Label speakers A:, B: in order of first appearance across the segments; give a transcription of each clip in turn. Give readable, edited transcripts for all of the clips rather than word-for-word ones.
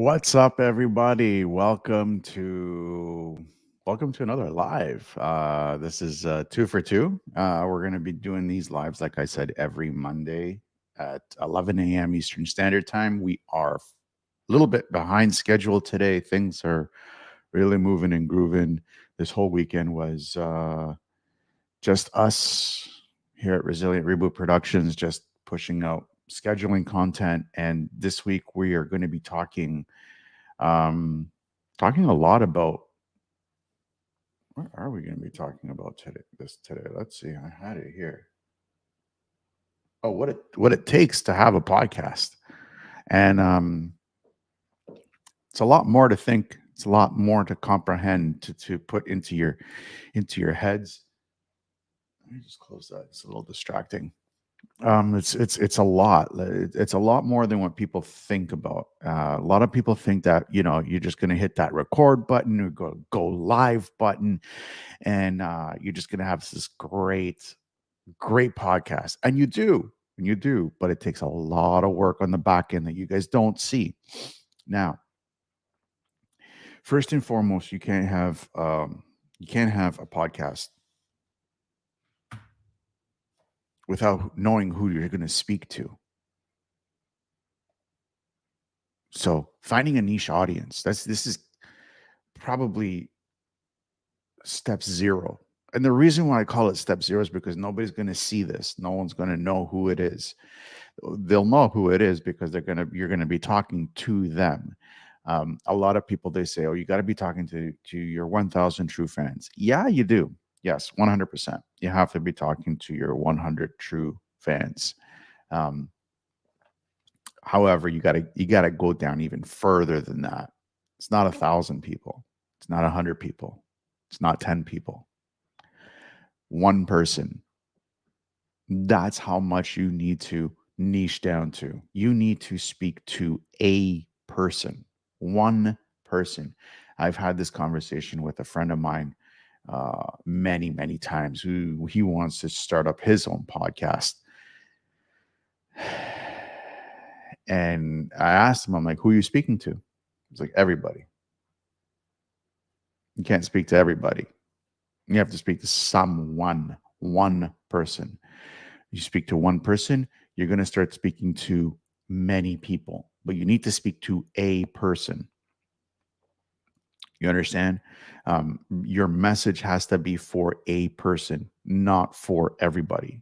A: What's up, everybody? Welcome to another live. This is two for two. We're going to be doing these lives, like I said, every Monday at 11 a.m. Eastern Standard Time. We are a little bit behind schedule today. Things are really moving and grooving. This whole weekend was just us here at Resilient Reboot Productions, just pushing out scheduling content. And this week we are going to be um, talking a lot about what are we going to be talking about today? Let's see. I had it here. Oh, what it takes to have a podcast, and it's a lot more to think. It's a lot more to comprehend to put into your heads. Let me just close that. It's a little distracting. It's a lot. It's a lot more than what people think about. A lot of people think that you're just going to hit that record button or go live button, and you're just going to have this great podcast, and you do, but it takes a lot of work on the back end that you guys don't see. Now, first and foremost, you can't have a podcast without knowing who you're going to speak to. So finding a niche audience, this is probably step zero. And the reason why I call it step zero is because nobody's going to see this. No one's going to know who it is. They'll know who it is because you're going to be talking to them. A lot of people, they say, oh, you got to be talking to your 1,000 true fans. Yeah, you do. Yes, 100%. You have to be talking to your 100 true fans. Um, However, you gotta go down even further than that. It's not 1,000 people. It's not 100 people. It's not 10 people. One person. That's how much you need to niche down to. You need to speak to a person, one person. I've had this conversation with a friend of mine many times who he wants to start up his own podcast. And I asked him, I'm like, who are you speaking to? He's like, everybody. You can't speak to everybody. You have to speak to one person. You speak to one person, you're going to start speaking to many people, but you need to speak to a person. You understand? Your message has to be for a person, not for everybody.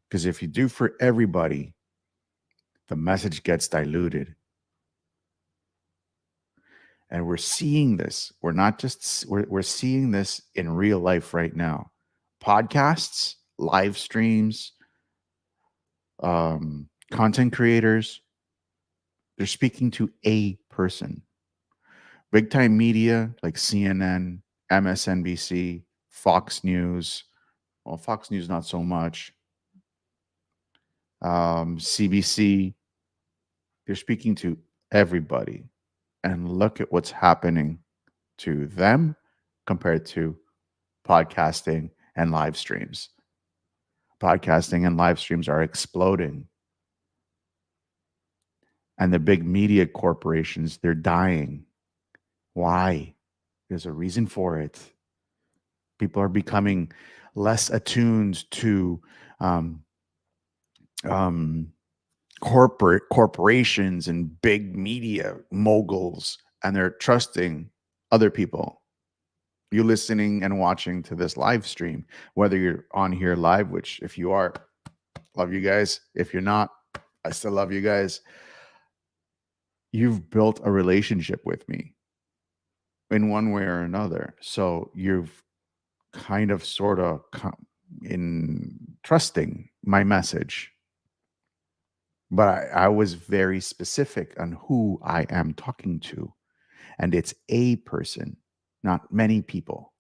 A: Because if you do for everybody, the message gets diluted. And we're seeing this. We're not just we're seeing this in real life right now. Podcasts, live streams, content creators, they're speaking to a person. Big time media like CNN, MSNBC, Fox News. Well, Fox News not so much. CBC. They're speaking to everybody, and look at what's happening to them compared to podcasting and live streams. Podcasting and live streams are exploding. And the big media corporations, they're dying. Why? There's a reason for it. People are becoming less attuned to um, um, corporations and big media moguls, and they're trusting other people. You listening and watching to this live stream, whether you're on here live, which if you are, love you guys. If you're not, I still love you guys. You've built a relationship with me in one way or another. So you've kind of sort of in trusting my message. But I was very specific on who I am talking to. And it's a person, not many people.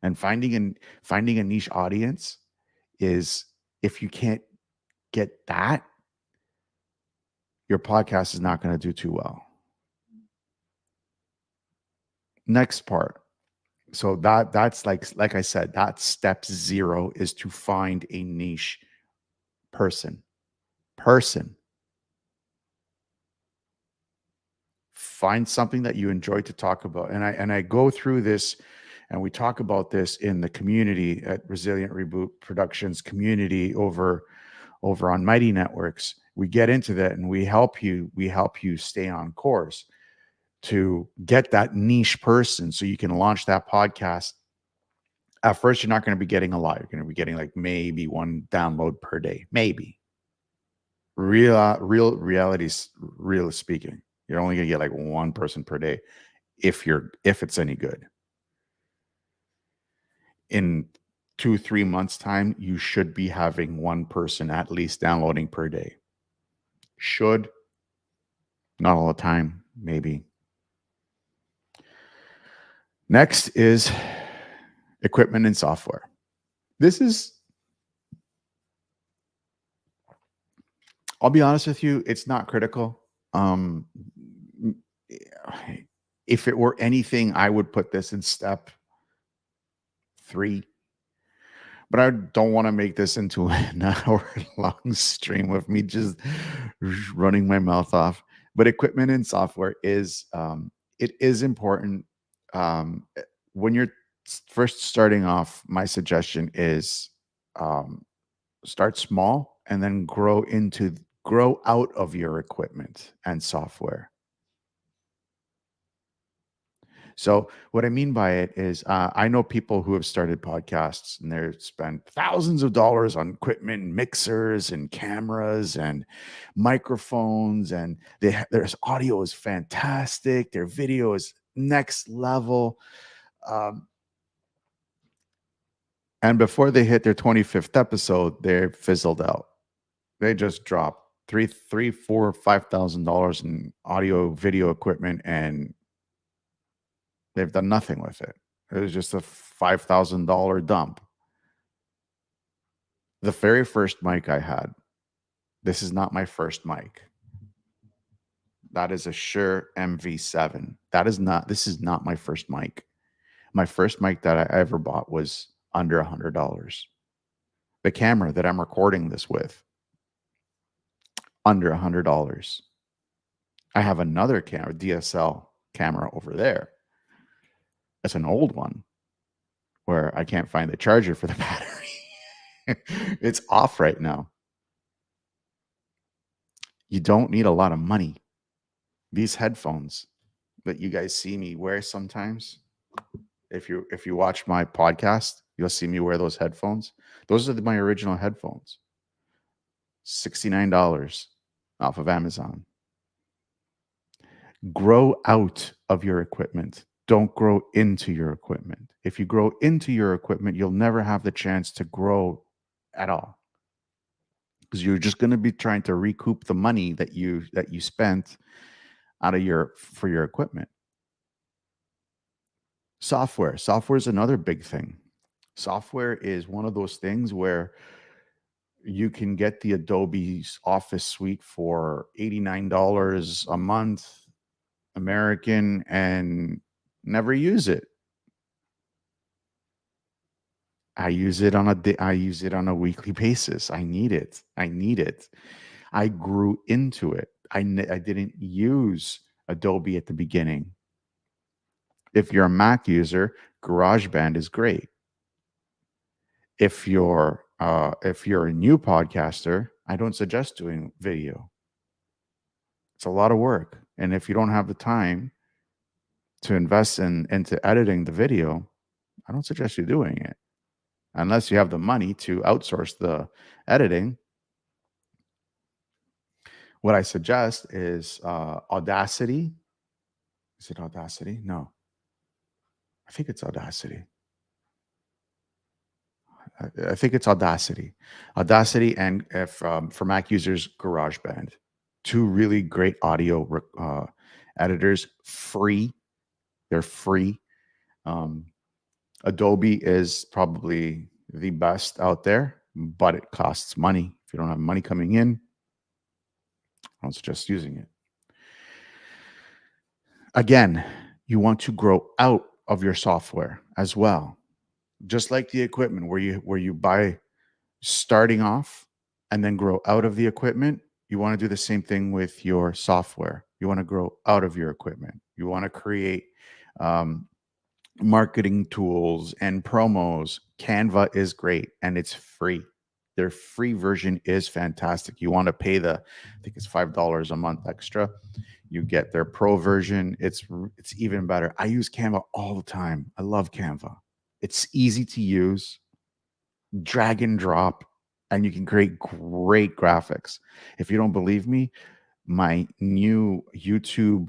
A: And finding a niche audience is, if you can't get that, your podcast is not going to do too well. Next part. So that's like I said, that step zero is to find a niche person. find something that you enjoy to talk about. And I go through this and we talk about this in the community at Resilient Reboot Productions community over on Mighty Networks. We get into that and we help you stay on course to get that niche person so you can launch that podcast. At first, you're not going to be getting a lot. You're going to be getting like maybe one download per day, maybe. Real speaking, you're only going to get like one person per day if it's any good. In 2-3 months time, you should be having one person at least downloading per day. Should, not all the time, maybe. Next is equipment and software. This is, I'll be honest with you, it's not critical. Um, if it were anything, I would put this in step 3. But I don't want to make this into an hour-long stream of me just running my mouth off. But equipment and software is it is important. When you're first starting off, my suggestion is start small and then grow out of your equipment and software. So what I mean by it is, I know people who have started podcasts and they've spent thousands of dollars on equipment, mixers, and cameras, and microphones, and their audio is fantastic. Their video is next level, um, and before they hit their 25th episode, they're fizzled out. They just dropped three, four, $5,000 in audio, video equipment, and they've done nothing with it. It was just a $5,000 dump. The very first mic I had, this is not my first mic. That is a Shure MV7. This is not my first mic. My first mic that I ever bought was under $100. The camera that I'm recording this with, under $100. I have another camera, DSL camera over there. It's an old one where I can't find the charger for the battery. It's off right now. You don't need a lot of money. These headphones that you guys see me wear sometimes, if you watch my podcast, you'll see me wear those headphones. Those are my original headphones. $69 off of Amazon. Grow out of your equipment. Don't grow into your equipment. If you grow into your equipment, you'll never have the chance to grow at all, because you're just going to be trying to recoup the money that you spent for your equipment. Software is another big thing. Software is one of those things where you can get the Adobe Office suite for $89 a month, American, and never use it. I use it on a weekly basis. I need it. I grew into it. I didn't use Adobe at the beginning. If you're a Mac user, GarageBand is great. If you're a new podcaster, I don't suggest doing video. It's a lot of work, and if you don't have the time to invest into editing the video, I don't suggest you doing it unless you have the money to outsource the editing. What I suggest is Audacity. Is it Audacity? No, I think it's Audacity. I think it's Audacity. Audacity, and if for Mac users, GarageBand. Two really great audio editors, free. They're free. Adobe is probably the best out there, but it costs money. If you don't have money coming in, I don't suggest using it. Again, you want to grow out of your software as well. Just like the equipment where you buy starting off and then grow out of the equipment, you want to do the same thing with your software. You want to grow out of your equipment. You want to create um, marketing tools and promos. Canva is great and it's free. Their free version is fantastic. You want to pay I think it's $5 a month extra. You get their pro version. It's even better. I use Canva all the time. I love Canva. It's easy to use, drag and drop, and you can create great graphics. If you don't believe me, my new YouTube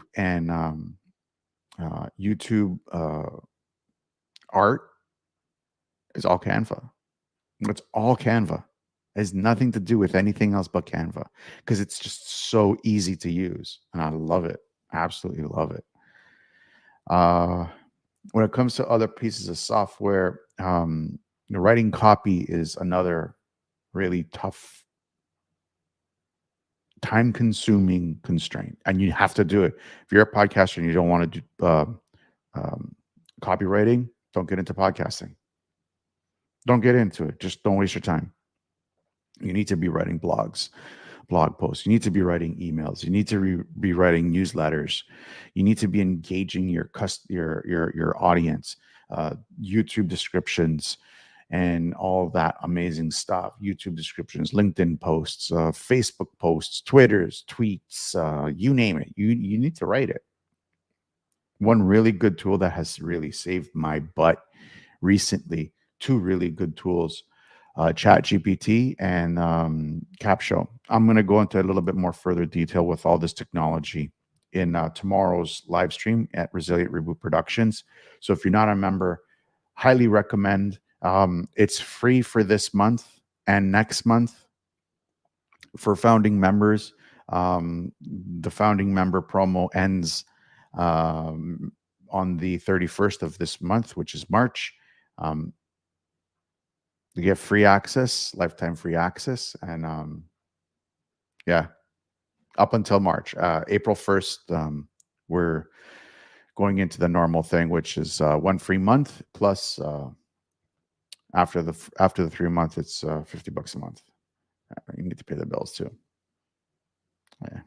A: art is all Canva. It's all Canva. It has nothing to do with anything else but Canva because it's just so easy to use, and I love it. Absolutely love it. Uh, when it comes to other pieces of software, writing copy is another really tough, time-consuming constraint, and you have to do it. If you're a podcaster and you don't want to do um, copywriting, don't get into podcasting. Don't get into it. Just don't waste your time. You need to be writing blog posts. You need to be writing emails. You need to be writing newsletters. You need to be engaging your audience, YouTube descriptions, and all that amazing stuff. YouTube descriptions, LinkedIn posts, Facebook posts, Twitters, tweets, you name it. You need to write it. One really good tool that has really saved my butt recently, two really good tools, Chat GPT and Capshow. I'm going to go into a little bit more further detail with all this technology in tomorrow's live stream at Resilient Reboot Productions. So if you're not a member, highly recommend. It's free for this month and next month for founding members. The founding member promo ends um, on the 31st of this month, which is March. Um, you get free access, lifetime free access, and yeah, up until March. April 1st, we're going into the normal thing, which is one free month plus after the 3 month, it's $50 a month. You need to pay the bills too. Yeah.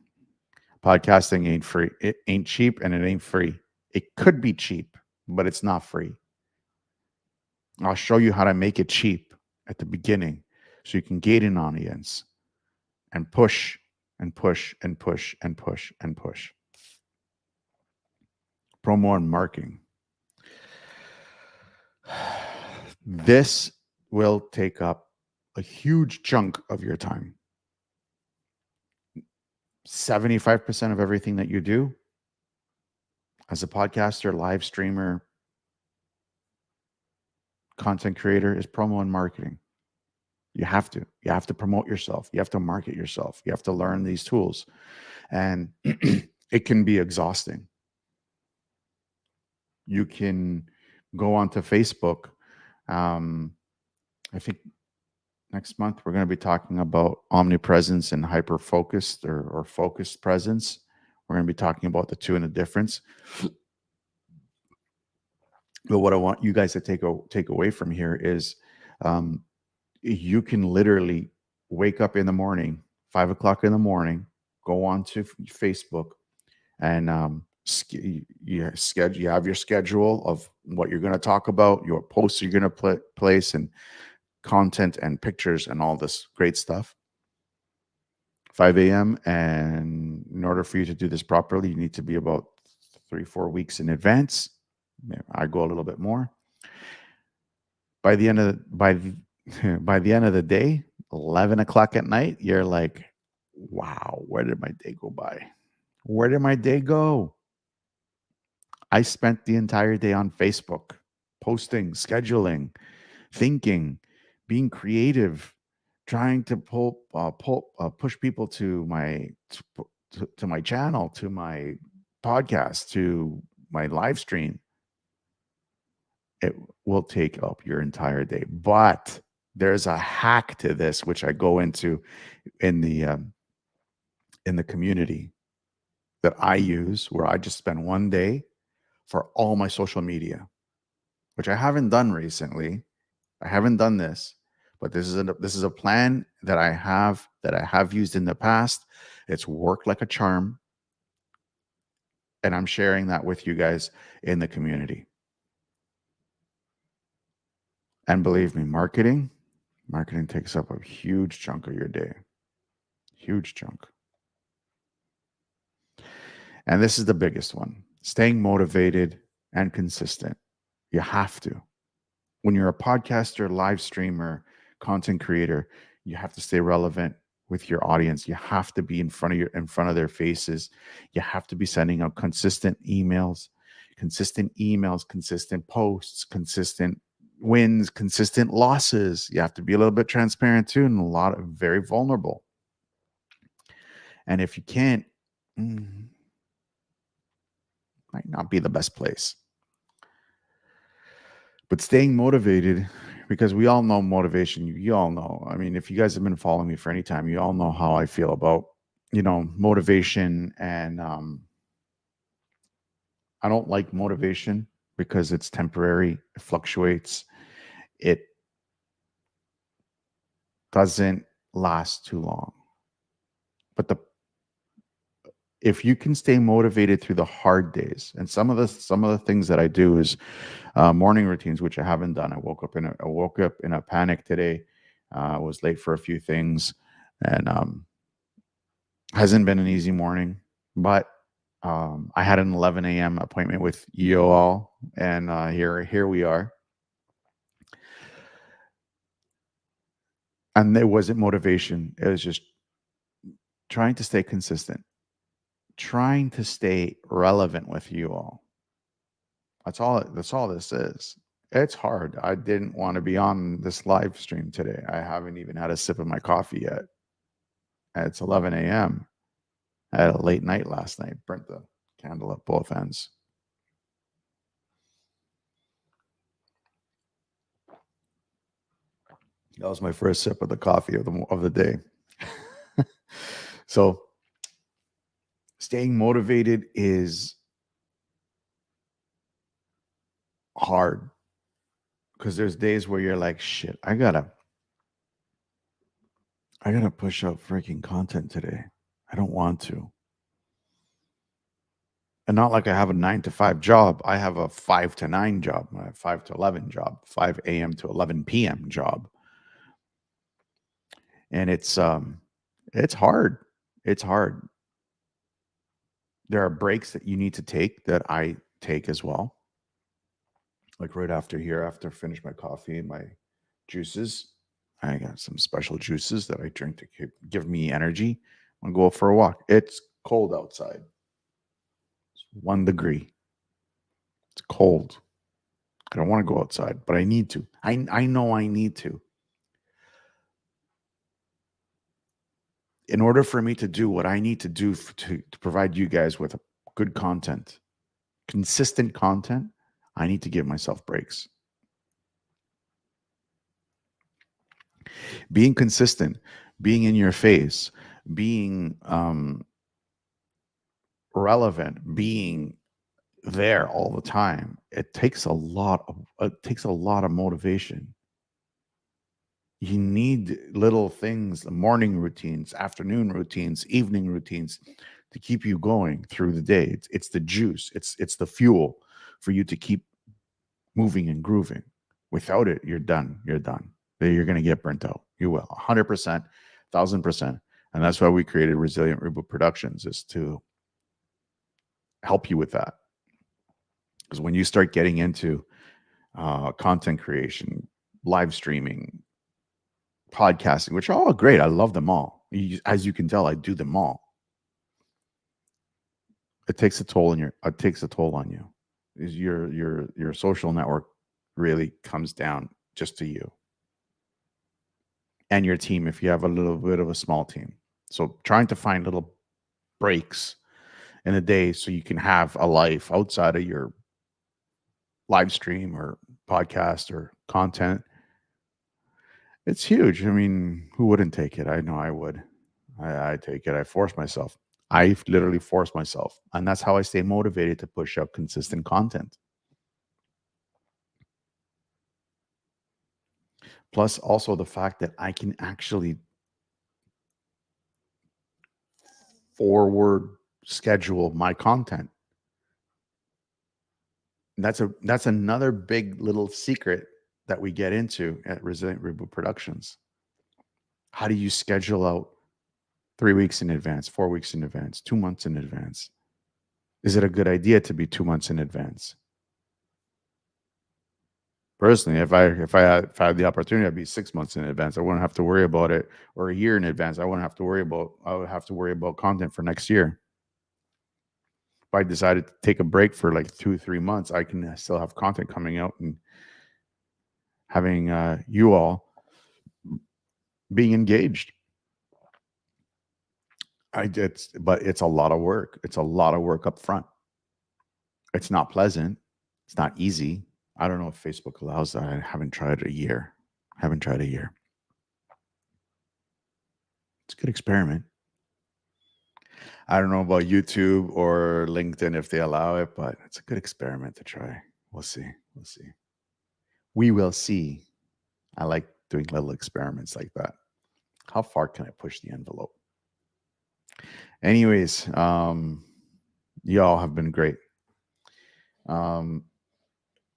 A: Podcasting ain't free. It ain't cheap and it ain't free. It could be cheap, but it's not free. I'll show you how to make it cheap at the beginning so you can gain an audience and push and push and push and push and push. Promo and marketing. This will take up a huge chunk of your time. 75% of everything that you do as a podcaster, live streamer, content creator is promo and marketing. You have to promote yourself. You have to market yourself. You have to learn these tools. And it can be exhausting. You can go onto Facebook. I think next month we're going to be talking about omnipresence and hyper focused or focused presence. We're going to be talking about the two and the difference. But what I want you guys to take away from here is you can literally wake up in the morning, 5 o'clock in the morning, go on to Facebook, and you have your schedule of what you're going to talk about, your posts you're going to place, and content and pictures and all this great stuff. 5 a.m. And in order for you to do this properly, you need to be about 3-4 weeks in advance. I go a little bit more. By the end of the day, 11 o'clock at night, you're like, wow, where did my day go by? Where did my day go? I spent the entire day on Facebook, posting, scheduling, thinking, being creative, trying to push people to my channel, to my podcast, to my live stream. It will take up your entire day, but there's a hack to this, which I go into in the community that I use, where I just spend one day for all my social media, which I haven't done recently. I haven't done this, but this is a plan that I have used in the past. It's worked like a charm. And I'm sharing that with you guys in the community. And believe me, marketing takes up a huge chunk of your day. Huge chunk. And this is the biggest one. Staying motivated and consistent. You have to. When you're a podcaster, live streamer, content creator, you have to stay relevant with your audience. You have to be in front of their faces. You have to be sending out consistent emails, consistent posts, consistent wins, consistent losses. You have to be a little bit transparent too, and a lot of very vulnerable. And if you can't, might not be the best place. But staying motivated, because we all know motivation. You all know. I mean, if you guys have been following me for any time, you all know how I feel about, motivation. And I don't like motivation because it's temporary, it fluctuates, it doesn't last too long. But if you can stay motivated through the hard days, and some of the things that I do is morning routines, which I haven't done. I woke up in a panic today. I was late for a few things, and hasn't been an easy morning. But I had an 11 a.m. appointment with you all, and here we are. And it wasn't motivation; it was just trying to stay consistent, trying to stay relevant with you all. That's all. That's all this is. It's hard. I didn't want to be on this live stream today. I haven't even had a sip of my coffee yet. It's 11 a.m. I had a late night last night. Burnt the candle at both ends. That was my first sip of the coffee of the day. So, staying motivated is hard because there's days where you're like, shit, I gotta push out freaking content today. I don't want to. And not like I have a 9 to 5 job. I have a 5 to 9 job, a 5 to 11 job, 5 a.m. to 11 p.m. job. And it's hard. It's hard. There are breaks that you need to take that I take as well. Like right after here, after I finish my coffee and my juices, I got some special juices that I drink to give me energy. I'm gonna go for a walk. It's cold outside. It's 1 degree. It's cold. I don't want to go outside, but I need to. I know I need to. In order for me to do what I need to do to provide you guys with good content, consistent content, I need to give myself breaks. Being consistent, being in your face, being relevant, being there all the time, it takes a lot of motivation. You need little things, morning routines, afternoon routines, evening routines to keep you going through the day. It's the juice, it's the fuel for you to keep moving and grooving. Without it, you're done. You're done. You're going to get burnt out. You will 100%, 1,000%. And that's why we created Resilient Reboot Productions, is to help you with that. Because when you start getting into content creation, live streaming, podcasting, which are all great, I love them all. As you can tell, I do them all. It takes a toll on you. Is your social network really comes down just to you and your team if you have a little bit of a small team. So trying to find little breaks in a day so you can have a life outside of your live stream or podcast or content. It's huge. I mean, who wouldn't take it? I know I would. I take it. I force myself. I literally force myself. And that's how I stay motivated to push out consistent content. Plus, also the fact that I can actually forward schedule my content. That's another big little secret that we get into at Resilient Reboot Productions. How do you schedule out 3 weeks in advance, 4 weeks in advance, 2 months in advance? Is it a good idea to be 2 months in advance? Personally, if I had the opportunity, I'd be 6 months in advance. I wouldn't have to worry about it, or a year in advance. I would have to worry about content for next year. If I decided to take a break for like 2 3 months, I can still have content coming out and having you all being engaged. But it's a lot of work. It's a lot of work up front. It's not pleasant. It's not easy. I don't know if Facebook allows that. I haven't tried a year. Haven't tried a year. It's a good experiment. I don't know about YouTube or LinkedIn if they allow it, but it's a good experiment to try. We'll see. We'll see. We will see. I like doing little experiments like that. How far can I push the envelope? Anyways, y'all have been great.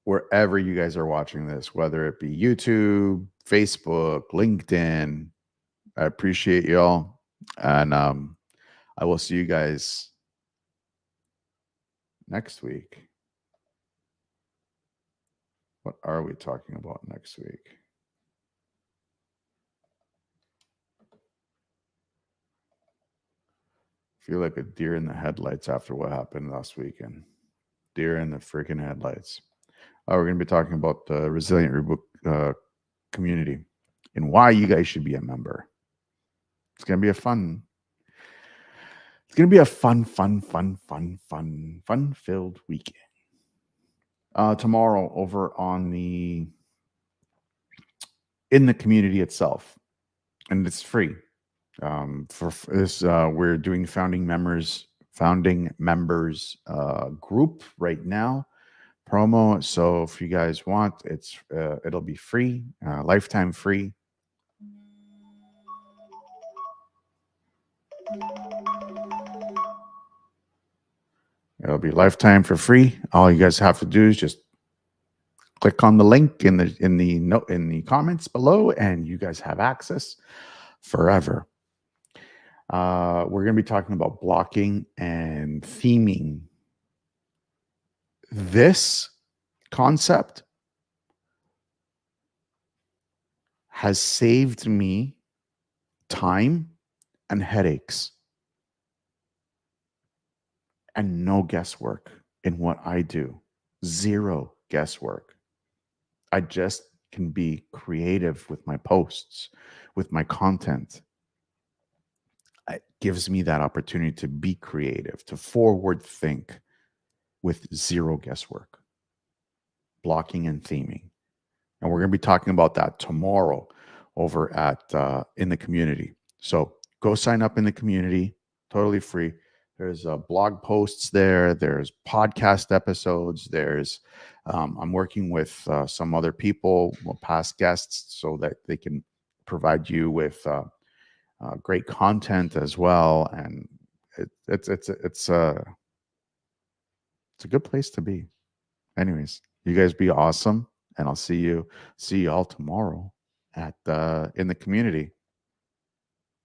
A: Wherever you guys are watching this, whether it be YouTube, Facebook, LinkedIn, I appreciate y'all. And I will see you guys next week. What are we talking about next week? Feel like a deer in the headlights after what happened last weekend. Deer in the freaking headlights. We're going to be talking about the Resilient Reboot community and why you guys should be a member. It's going to be a fun. It's going to be a fun-filled weekend. Tomorrow over on in the community itself, and it's free. For this, we're doing founding members group right now promo. So if you guys want, it'll be free, lifetime free. It'll be lifetime for free. All you guys have to do is just click on the link in the comments below, and you guys have access forever. We're going to be talking about blocking and theming. This concept has saved me time and headaches and no guesswork in what I do. Zero guesswork. I just can be creative with my posts, with my content. It gives me that opportunity to be creative, to forward think with zero guesswork, blocking and theming. And we're going to be talking about that tomorrow over at in the community. So go sign up in the community, totally free. There's blog posts there. There's podcast episodes. There's I'm working with some other people, past guests, so that they can provide you with great content as well. And it's a good place to be. Anyways, you guys be awesome, and I'll see you all tomorrow at in the community.